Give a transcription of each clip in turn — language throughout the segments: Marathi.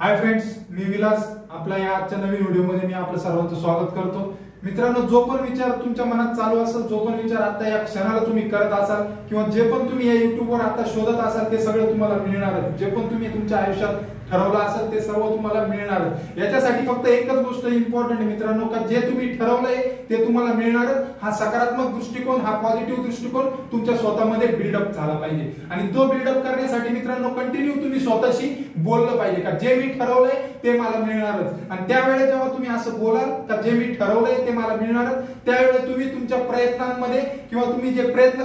हाय फ्रेंड्स, मी विलास. आपल्या या आजच्या नवीन व्हिडिओमध्ये मी आपलं सर्वांचं स्वागत करतो. मित्रांनो, जो पण विचार तुमच्या मनात चालू असेल, जो पण विचार आता या क्षणाला तुम्ही करत असाल किंवा जे पण तुम्ही या युट्यूबवर आता शोधत असाल ते सगळं तुम्हाला मिळणार आहे. जे पण तुम्ही तुमच्या आयुष्यात ठरवलं असेल ते सर्व तुम्हाला मिळणार आहे. याच्यासाठी फक्त एकच गोष्ट इम्पॉर्टंट आहे मित्रांनो, का जे तुम्ही ठरवलंय ते तुम्हाला मिळणार. हा सकारात्मक दृष्टिकोन, हा पॉझिटिव्ह दृष्टिकोन तुमच्या स्वतःमध्ये बिल्डअप झाला पाहिजे. आणि तो बिल्डअप करण्यासाठी मित्रांनो कंटिन्यू तुम्ही स्वतःशी बोललं पाहिजे, का जे मी ठरवलंय ते मला मिळणारच. आणि त्यावेळेस जेव्हा तुम्ही असं बोलाल का जे मी ठरवलंय ते मला मिळणारच, त्यावेळेस तुम्ही तुमच्या प्रयत्नांमध्ये किंवा तुम्ही जे प्रयत्न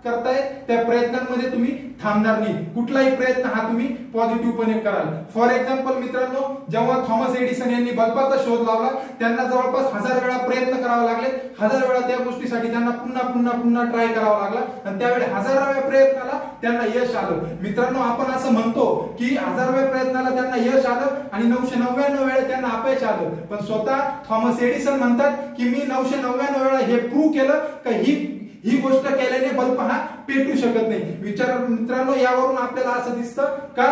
करताय त्या प्रयत्नांमध्ये तुम्ही थांबणार नाही. कुठलाही प्रयत्न हा तुम्ही पॉझिटिव्हपणे कराल. फॉर एक्झाम्पल मित्रांनो, जेव्हा थॉमस एडिसन यांनी बल्बाचा शोध लावला, त्यांना जवळपास 1000 वेळा प्रयत्न करावा लागले. 1000 वेळा त्या गोष्टीसाठी त्यांना पुन्हा ट्राय करावा लागला आणि त्यावेळी 1000व्या प्रयत्नाला त्यांना यश आलं. मित्रांनो, आपण असं म्हणतो की 1000व्या प्रयत्नाला त्यांना यश आलं आणि 999 वेळा त्यांना अपयश आलं. पण स्वतः थॉमस एडिसन म्हणतात की मी 999 वेळा हे प्रूव्ह केलं का ही गोष्ट केल्याने बल्ब हा पेटू शकत नाही. विचार मित्रांनो, यावरून आपल्याला असं दिसतं का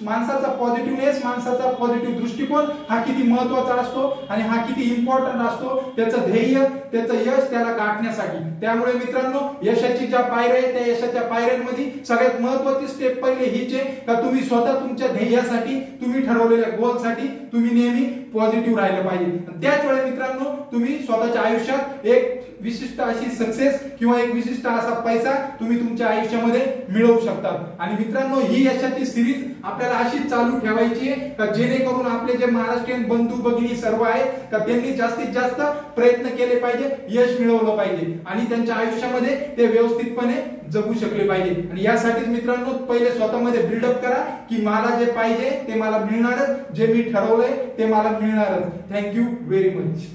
माणसाचा पॉझिटिव्हनेस, माणसाचा पॉझिटिव्ह दृष्टिकोन हा किती महत्वाचा असतो आणि हा किती इम्पॉर्टंट असतो त्याचं ध्येय, त्याचं यश त्याला गाठण्यासाठी. त्यामुळे मित्रांनो, यशाची ज्या पायऱ्या आहेत त्या यशाच्या पायऱ्यांमध्ये सगळ्यात महत्वाची स्टेप पहिले हीच आहे का तुम्ही स्वतः तुमच्या ध्येयासाठी, तुम्ही ठरवलेल्या गोलसाठी तुम्ही नेहमी पॉझिटिव्ह राहिलं पाहिजे. त्याच वेळेस मित्रांनो, तुम्ही स्वतःच्या आयुष्यात एक विशिष्ट अशी सक्सेस किंवा एक विशिष्ट असा पैसा तुम्ही तुमच्या आयुष्यामध्ये मिळवू शकतात. आणि मित्रांनो, ही यशाची सिरीज आपल्याला अशीच चालू ठेवायची आहे का जेणेकरून आपले जे महाराष्ट्रीयन बंधू भगिनी सर्व आहेत का त्यांनी जास्तीत जास्त प्रयत्न केले पाहिजे, यश मिळवलं पाहिजे आणि त्यांच्या आयुष्यामध्ये ते व्यवस्थितपणे जगू शकले पाहिजे. आणि यासाठीच मित्रांनो, पहिले स्वतःमध्ये बिल्डअप करा की मला जे पाहिजे ते मला मिळणारच, जे मी ठरवलंय ते मला मिळणारच. Thank you very much.